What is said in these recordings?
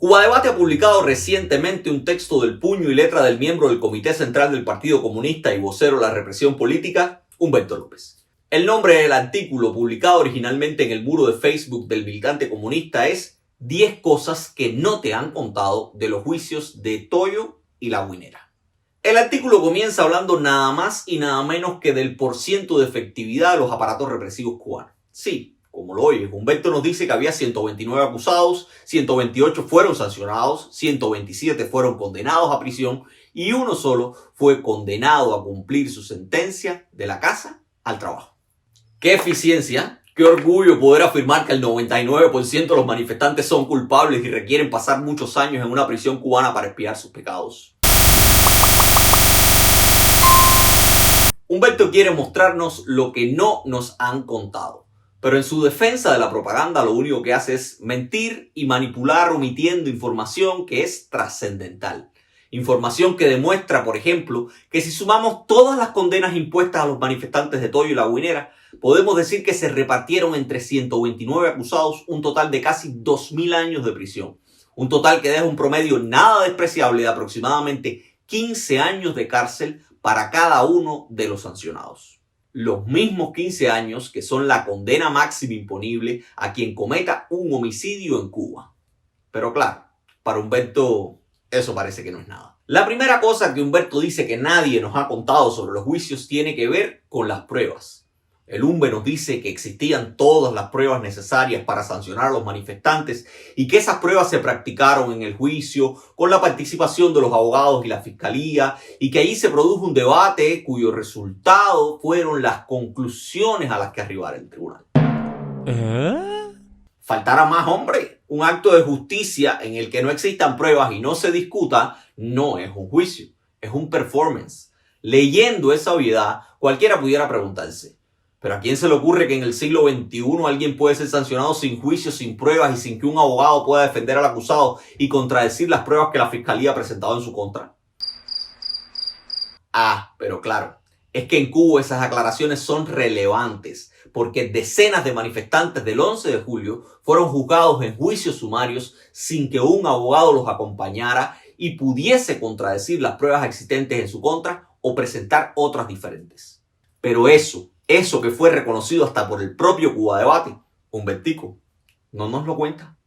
Cubadebate ha publicado recientemente un texto del puño y letra del miembro del Comité Central del Partido Comunista y vocero de la represión política, Humberto López. El nombre del artículo, publicado originalmente en el muro de Facebook del militante comunista, es 10 cosas que no te han contado de los juicios de Toyo y La Guinera. El artículo comienza hablando nada más y nada menos que del % de efectividad de los aparatos represivos cubanos. Sí, como lo oyes, Humberto nos dice que había 129 acusados, 128 fueron sancionados, 127 fueron condenados a prisión y uno solo fue condenado a cumplir su sentencia de la casa al trabajo. ¡Qué eficiencia! ¡Qué orgullo poder afirmar que el 99% de los manifestantes son culpables y requieren pasar muchos años en una prisión cubana para expiar sus pecados! Humberto quiere mostrarnos lo que no nos han contado. Pero en su defensa de la propaganda lo único que hace es mentir y manipular omitiendo información que es trascendental. Información que demuestra, por ejemplo, que si sumamos todas las condenas impuestas a los manifestantes de Toyo y La Guinera, podemos decir que se repartieron entre 129 acusados un total de casi 2.000 años de prisión. Un total que deja un promedio nada despreciable de aproximadamente 15 años de cárcel para cada uno de los sancionados. Los mismos 15 años que son la condena máxima imponible a quien cometa un homicidio en Cuba. Pero claro, para Humberto eso parece que no es nada. La primera cosa que Humberto dice que nadie nos ha contado sobre los juicios tiene que ver con las pruebas. El Humbe nos dice que existían todas las pruebas necesarias para sancionar a los manifestantes y que esas pruebas se practicaron en el juicio con la participación de los abogados y la fiscalía y que allí se produjo un debate cuyo resultado fueron las conclusiones a las que arribara el tribunal. Faltara más, hombre. Un acto de justicia en el que no existan pruebas y no se discuta no es un juicio, es un performance. Leyendo esa obviedad, cualquiera pudiera preguntarse: ¿pero a quién se le ocurre que en el siglo XXI alguien puede ser sancionado sin juicio, sin pruebas y sin que un abogado pueda defender al acusado y contradecir las pruebas que la fiscalía ha presentado en su contra? Pero claro, es que en Cuba esas aclaraciones son relevantes porque decenas de manifestantes del 11 de julio fueron juzgados en juicios sumarios sin que un abogado los acompañara y pudiese contradecir las pruebas existentes en su contra o presentar otras diferentes. Pero eso que fue reconocido hasta por el propio Cubadebate, Humbertico, no nos lo cuenta.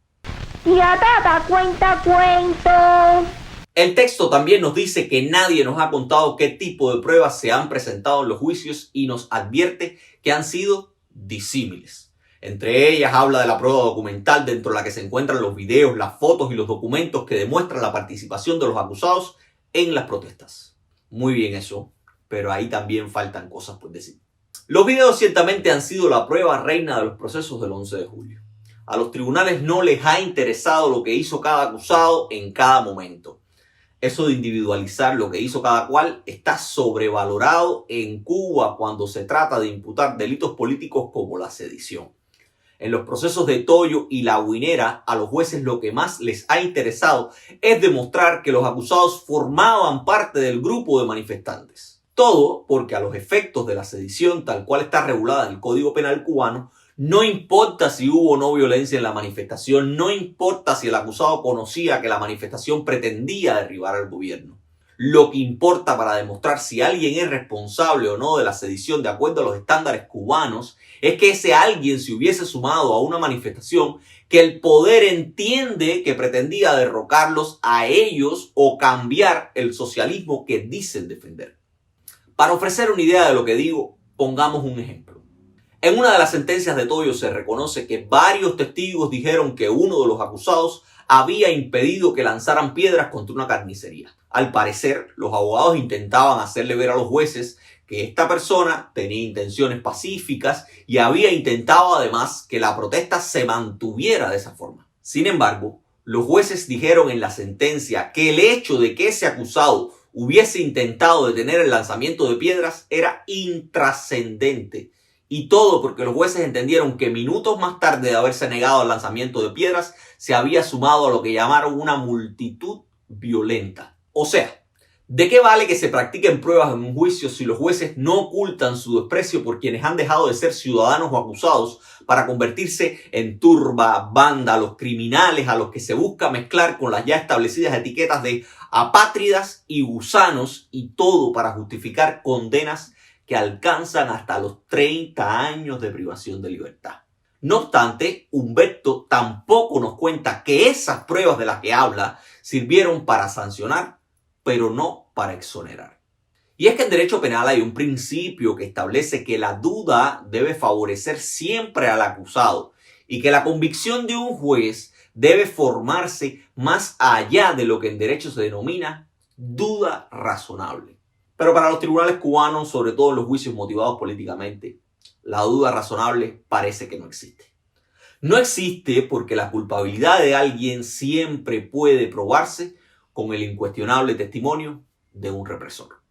Tía Tata cuenta cuentos. El texto también nos dice que nadie nos ha contado qué tipo de pruebas se han presentado en los juicios y nos advierte que han sido disímiles. Entre ellas habla de la prueba documental dentro de la que se encuentran los videos, las fotos y los documentos que demuestran la participación de los acusados en las protestas. Muy bien eso, pero ahí también faltan cosas por decir. Los videos ciertamente han sido la prueba reina de los procesos del 11 de julio. A los tribunales no les ha interesado lo que hizo cada acusado en cada momento. Eso de individualizar lo que hizo cada cual está sobrevalorado en Cuba cuando se trata de imputar delitos políticos como la sedición. En los procesos de Toyo y La Guinera, a los jueces lo que más les ha interesado es demostrar que los acusados formaban parte del grupo de manifestantes. Todo porque a los efectos de la sedición tal cual está regulada en el Código Penal cubano, no importa si hubo o no violencia en la manifestación, no importa si el acusado conocía que la manifestación pretendía derribar al gobierno. Lo que importa para demostrar si alguien es responsable o no de la sedición de acuerdo a los estándares cubanos es que ese alguien se hubiese sumado a una manifestación que el poder entiende que pretendía derrocarlos a ellos o cambiar el socialismo que dicen defender. Para ofrecer una idea de lo que digo, pongamos un ejemplo. En una de las sentencias de Toyo se reconoce que varios testigos dijeron que uno de los acusados había impedido que lanzaran piedras contra una carnicería. Al parecer, los abogados intentaban hacerle ver a los jueces que esta persona tenía intenciones pacíficas y había intentado además que la protesta se mantuviera de esa forma. Sin embargo, los jueces dijeron en la sentencia que el hecho de que ese acusado hubiese intentado detener el lanzamiento de piedras era intrascendente. Y todo porque los jueces entendieron que minutos más tarde de haberse negado al lanzamiento de piedras, se había sumado a lo que llamaron una multitud violenta. O sea, ¿De qué vale que se practiquen pruebas en un juicio si los jueces no ocultan su desprecio por quienes han dejado de ser ciudadanos o acusados para convertirse en turba, vándalos, criminales a los que se busca mezclar con las ya establecidas etiquetas de apátridas y gusanos, y todo para justificar condenas que alcanzan hasta los 30 años de privación de libertad? No obstante, Humberto tampoco nos cuenta que esas pruebas de las que habla sirvieron para sancionar, pero no para exonerar. Y es que en derecho penal hay un principio que establece que la duda debe favorecer siempre al acusado y que la convicción de un juez debe formarse más allá de lo que en derecho se denomina duda razonable. Pero para los tribunales cubanos, sobre todo en los juicios motivados políticamente, la duda razonable parece que no existe. No existe porque la culpabilidad de alguien siempre puede probarse con el incuestionable testimonio de un represor.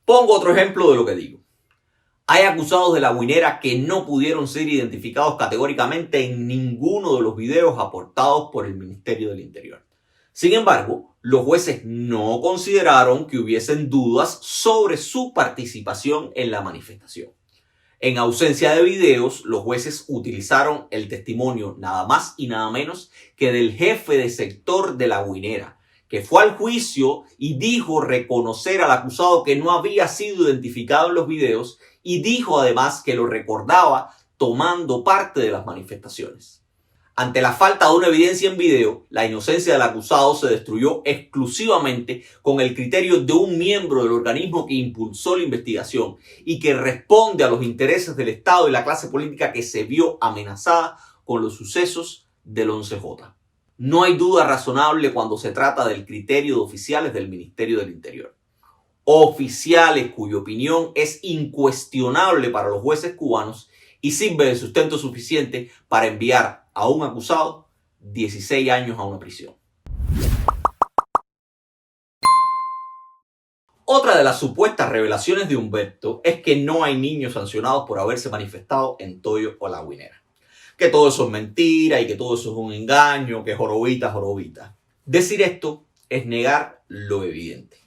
Pongo otro ejemplo de lo que digo. Hay acusados de la Guinera que no pudieron ser identificados categóricamente en ninguno de los videos aportados por el Ministerio del Interior. Sin embargo, los jueces no consideraron que hubiesen dudas sobre su participación en la manifestación. En ausencia de videos, los jueces utilizaron el testimonio nada más y nada menos que del jefe de sector de la Guinera, que fue al juicio y dijo reconocer al acusado que no había sido identificado en los videos, y dijo además que lo recordaba tomando parte de las manifestaciones. Ante la falta de una evidencia en video, la inocencia del acusado se destruyó exclusivamente con el criterio de un miembro del organismo que impulsó la investigación y que responde a los intereses del Estado y la clase política que se vio amenazada con los sucesos del 11J. No hay duda razonable cuando se trata del criterio de oficiales del Ministerio del Interior. Oficiales cuya opinión es incuestionable para los jueces cubanos y sirve de sustento suficiente para enviar a un acusado 16 años a una prisión. Otra de las supuestas revelaciones de Humberto es que no hay niños sancionados por haberse manifestado en Toyo o La Guinera. Que todo eso es mentira y que todo eso es un engaño, que jorobita, jorobita. Decir esto es negar lo evidente.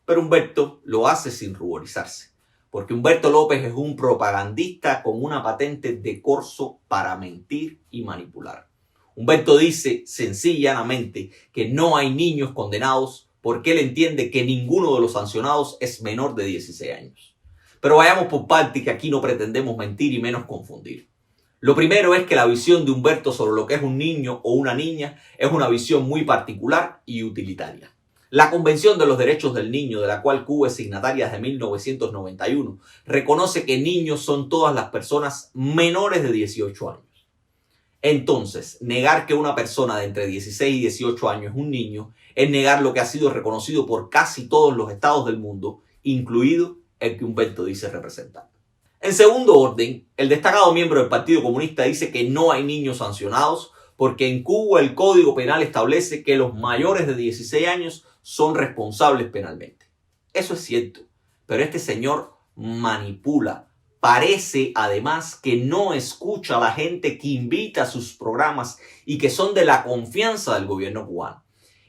Pero Humberto lo hace sin ruborizarse, porque Humberto López es un propagandista con una patente de corso para mentir y manipular. Humberto dice sencillamente que no hay niños condenados porque él entiende que ninguno de los sancionados es menor de 16 años. Pero vayamos por parte, que aquí no pretendemos mentir y menos confundir. Lo primero es que la visión de Humberto sobre lo que es un niño o una niña es una visión muy particular y utilitaria. La Convención de los Derechos del Niño, de la cual Cuba es signataria desde 1991, reconoce que niños son todas las personas menores de 18 años. Entonces, negar que una persona de entre 16 y 18 años es un niño es negar lo que ha sido reconocido por casi todos los estados del mundo, incluido el que Humberto dice representar. En segundo orden, el destacado miembro del Partido Comunista dice que no hay niños sancionados porque en Cuba el Código Penal establece que los mayores de 16 años son responsables penalmente. Eso es cierto, pero este señor manipula. Parece además que no escucha a la gente que invita a sus programas y que son de la confianza del gobierno cubano.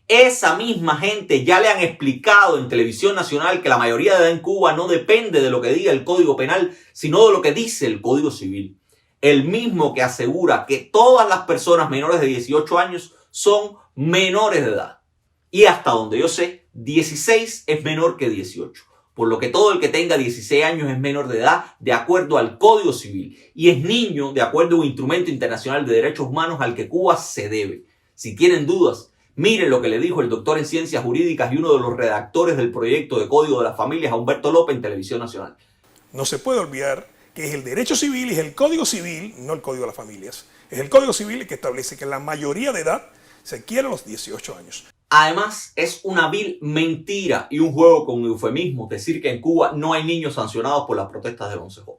Esa misma gente ya le han explicado en televisión nacional que la mayoría de edad en Cuba no depende de lo que diga el Código Penal, sino de lo que dice el Código Civil. El mismo que asegura que todas las personas menores de 18 años son menores de edad. Y hasta donde yo sé, 16 es menor que 18. Por lo que todo el que tenga 16 años es menor de edad de acuerdo al Código Civil. Y es niño de acuerdo a un instrumento internacional de derechos humanos al que Cuba se debe. Si tienen dudas, miren lo que le dijo el doctor en ciencias jurídicas y uno de los redactores del proyecto de Código de las Familias a Humberto López en Televisión Nacional. No se puede olvidar que es el derecho civil y es el Código Civil, no el Código de las Familias. Es el Código Civil el que establece que la mayoría de edad se adquiere a los 18 años. Además, es una vil mentira y un juego con eufemismos decir que en Cuba no hay niños sancionados por las protestas del 11J.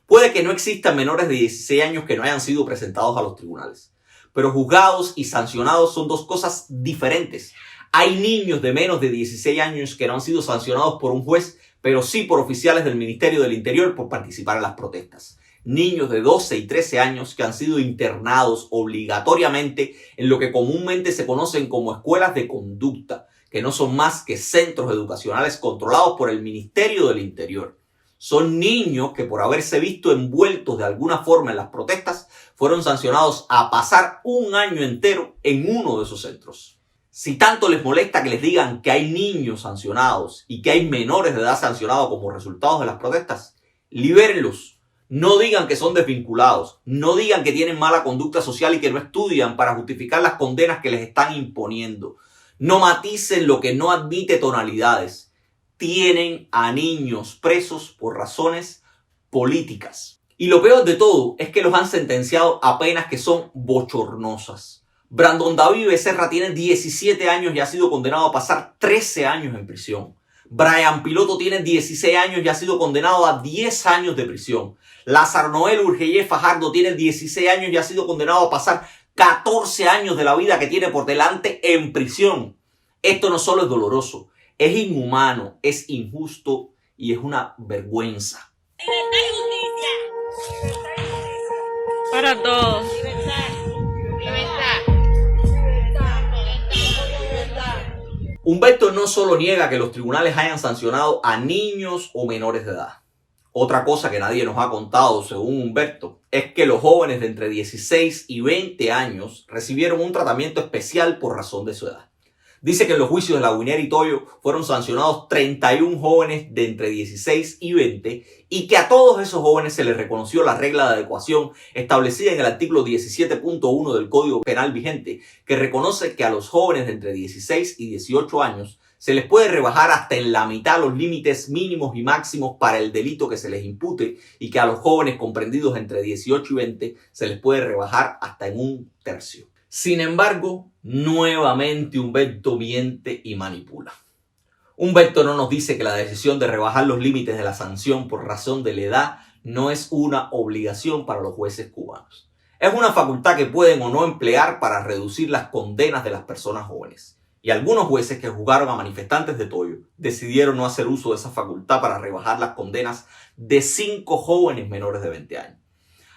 Puede que no existan menores de 16 años que no hayan sido presentados a los tribunales, pero juzgados y sancionados son dos cosas diferentes. Hay niños de menos de 16 años que no han sido sancionados por un juez, pero sí por oficiales del Ministerio del Interior por participar en las protestas. niños de 12 y 13 años que han sido internados obligatoriamente en lo que comúnmente se conocen como escuelas de conducta, que no son más que centros educacionales controlados por el Ministerio del Interior. Son niños que por haberse visto envueltos de alguna forma en las protestas fueron sancionados a pasar un año entero en uno de esos centros. Si tanto les molesta que les digan que hay niños sancionados y que hay menores de edad sancionados como resultado de las protestas, libérenlos. No digan que son desvinculados, no digan que tienen mala conducta social y que no estudian para justificar las condenas que les están imponiendo. No maticen lo que no admite tonalidades. Tienen a niños presos por razones políticas. Y lo peor de todo es que los han sentenciado a penas que son bochornosas. Brandon David Becerra tiene 17 años y ha sido condenado a pasar 13 años en prisión. Brian Piloto tiene 16 años y ha sido condenado a 10 años de prisión. Lázaro Noel Urgellé Fajardo tiene 16 años y ha sido condenado a pasar 14 años de la vida que tiene por delante en prisión. Esto no solo es doloroso, es inhumano, es injusto y es una vergüenza. Para todos. Humberto no solo niega que los tribunales hayan sancionado a niños o menores de edad. Otra cosa que nadie nos ha contado, según Humberto, es que los jóvenes de entre 16 y 20 años recibieron un tratamiento especial por razón de su edad. Dice que en los juicios de La Guinera y Toyo fueron sancionados 31 jóvenes de entre 16 y 20 y que a todos esos jóvenes se les reconoció la regla de adecuación establecida en el artículo 17.1 del Código Penal vigente, que reconoce que a los jóvenes de entre 16 y 18 años se les puede rebajar hasta en la mitad los límites mínimos y máximos para el delito que se les impute y que a los jóvenes comprendidos entre 18 y 20 se les puede rebajar hasta en un tercio. Sin embargo, nuevamente Humberto miente y manipula. Humberto no nos dice que la decisión de rebajar los límites de la sanción por razón de la edad no es una obligación para los jueces cubanos. Es una facultad que pueden o no emplear para reducir las condenas de las personas jóvenes. Y algunos jueces que juzgaron a manifestantes de Toyo decidieron no hacer uso de esa facultad para rebajar las condenas de 5 jóvenes menores de 20 años.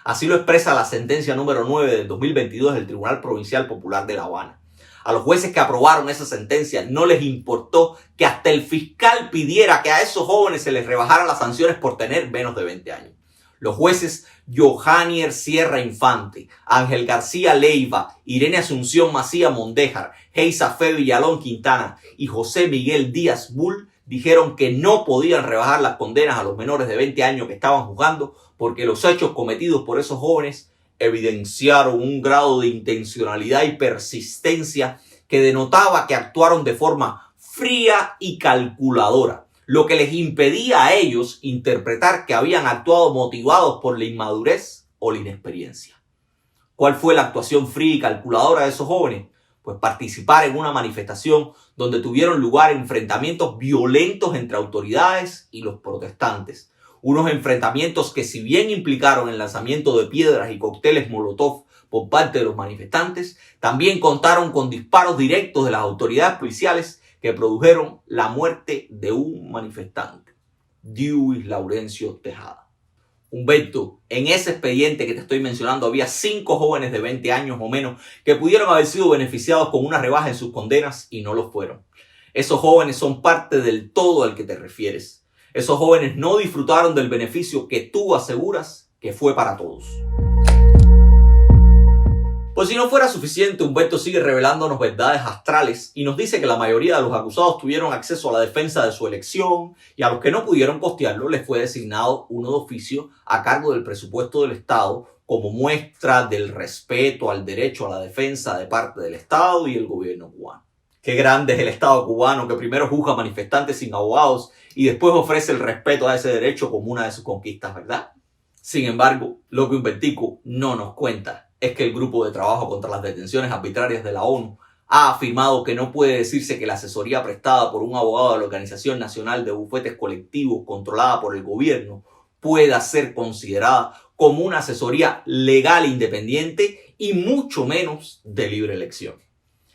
Así lo expresa la sentencia número 9 del 2022 del Tribunal Provincial Popular de La Habana. A los jueces que aprobaron esa sentencia no les importó que hasta el fiscal pidiera que a esos jóvenes se les rebajaran las sanciones por tener menos de 20 años. Los jueces Johannier Sierra Infante, Ángel García Leiva, Irene Asunción Macía Mondéjar, Geisa Fe Villalón Quintana y José Miguel Díaz Bull dijeron que no podían rebajar las condenas a los menores de 20 años que estaban juzgando porque los hechos cometidos por esos jóvenes evidenciaron un grado de intencionalidad y persistencia que denotaba que actuaron de forma fría y calculadora, lo que les impedía a ellos interpretar que habían actuado motivados por la inmadurez o la inexperiencia. ¿Cuál fue la actuación fría y calculadora de esos jóvenes? Pues participar en una manifestación donde tuvieron lugar enfrentamientos violentos entre autoridades y los protestantes. Unos enfrentamientos que, si bien implicaron el lanzamiento de piedras y cócteles molotov por parte de los manifestantes, también contaron con disparos directos de las autoridades policiales que produjeron la muerte de un manifestante, Dewey Laurencio Tejada. Humberto, en ese expediente que te estoy mencionando había 5 jóvenes de 20 años o menos que pudieron haber sido beneficiados con una rebaja en sus condenas y no lo fueron. Esos jóvenes son parte del todo al que te refieres. Esos jóvenes no disfrutaron del beneficio que tú aseguras que fue para todos. Pues si no fuera suficiente, Humberto sigue revelándonos verdades astrales y nos dice que la mayoría de los acusados tuvieron acceso a la defensa de su elección y a los que no pudieron costearlo les fue designado uno de oficio a cargo del presupuesto del Estado como muestra del respeto al derecho a la defensa de parte del Estado y el gobierno cubano. Qué grande es el Estado cubano que primero juzga a manifestantes sin abogados y después ofrece el respeto a ese derecho como una de sus conquistas, ¿verdad? Sin embargo, lo que Humbertico no nos cuenta es que el Grupo de Trabajo contra las Detenciones Arbitrarias de la ONU ha afirmado que no puede decirse que la asesoría prestada por un abogado de la Organización Nacional de Bufetes Colectivos controlada por el gobierno pueda ser considerada como una asesoría legal independiente y mucho menos de libre elección.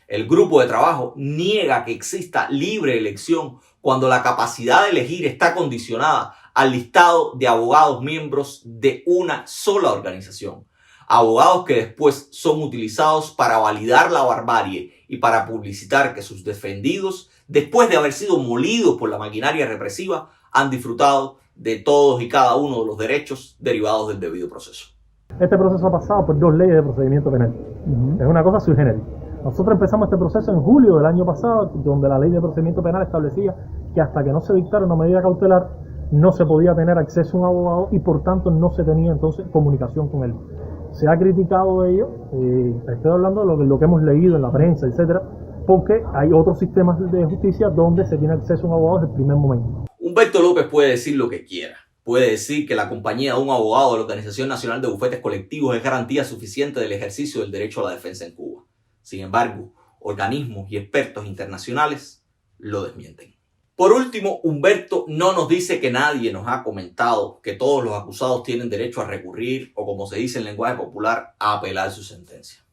El grupo de trabajo niega que exista libre elección cuando la capacidad de elegir está condicionada al listado de abogados miembros de una sola organización. Abogados que después son utilizados para validar la barbarie y para publicitar que sus defendidos, después de haber sido molidos por la maquinaria represiva, han disfrutado de todos y cada uno de los derechos derivados del debido proceso. Este proceso ha pasado por 2 leyes de procedimiento penal. Es una cosa sui generis. Nosotros empezamos este proceso en julio del año pasado, donde la ley de procedimiento penal establecía que hasta que no se dictara una medida cautelar, no se podía tener acceso a un abogado y por tanto no se tenía entonces comunicación con él. Se ha criticado ello, estoy hablando de lo que hemos leído en la prensa, etcétera, porque hay otros sistemas de justicia donde se tiene acceso a un abogado desde el primer momento. Humberto López puede decir lo que quiera. Puede decir que la compañía de un abogado de la Organización Nacional de Bufetes Colectivos es garantía suficiente del ejercicio del derecho a la defensa en Cuba. Sin embargo, organismos y expertos internacionales lo desmienten. Por último, Humberto no nos dice que nadie nos ha comentado que todos los acusados tienen derecho a recurrir o, como se dice en lenguaje popular, a apelar su sentencia.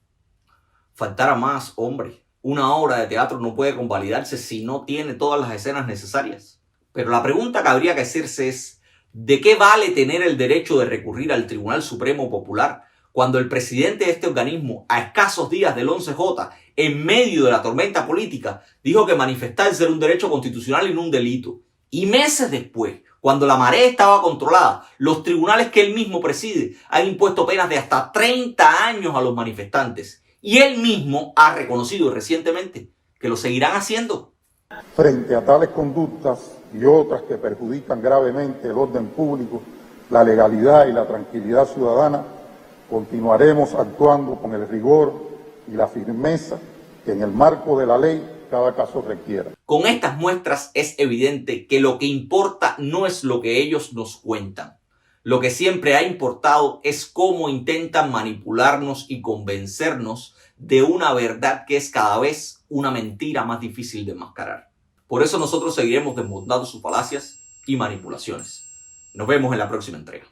Faltara más, hombre. Una obra de teatro no puede convalidarse si no tiene todas las escenas necesarias. Pero la pregunta que habría que hacerse es, ¿de qué vale tener el derecho de recurrir al Tribunal Supremo Popular cuando el presidente de este organismo, a escasos días del 11J, en medio de la tormenta política, dijo que manifestarse era un derecho constitucional y no un delito? Y meses después, cuando la marea estaba controlada, los tribunales que él mismo preside han impuesto penas de hasta 30 años a los manifestantes. Y él mismo ha reconocido recientemente que lo seguirán haciendo. Frente a tales conductas y otras que perjudican gravemente el orden público, la legalidad y la tranquilidad ciudadana, continuaremos actuando con el rigor y la firmeza que en el marco de la ley cada caso requiera. Con estas muestras es evidente que lo que importa no es lo que ellos nos cuentan. Lo que siempre ha importado es cómo intentan manipularnos y convencernos de una verdad que es cada vez una mentira más difícil de enmascarar. Por eso nosotros seguiremos desmontando sus falacias y manipulaciones. Nos vemos en la próxima entrega.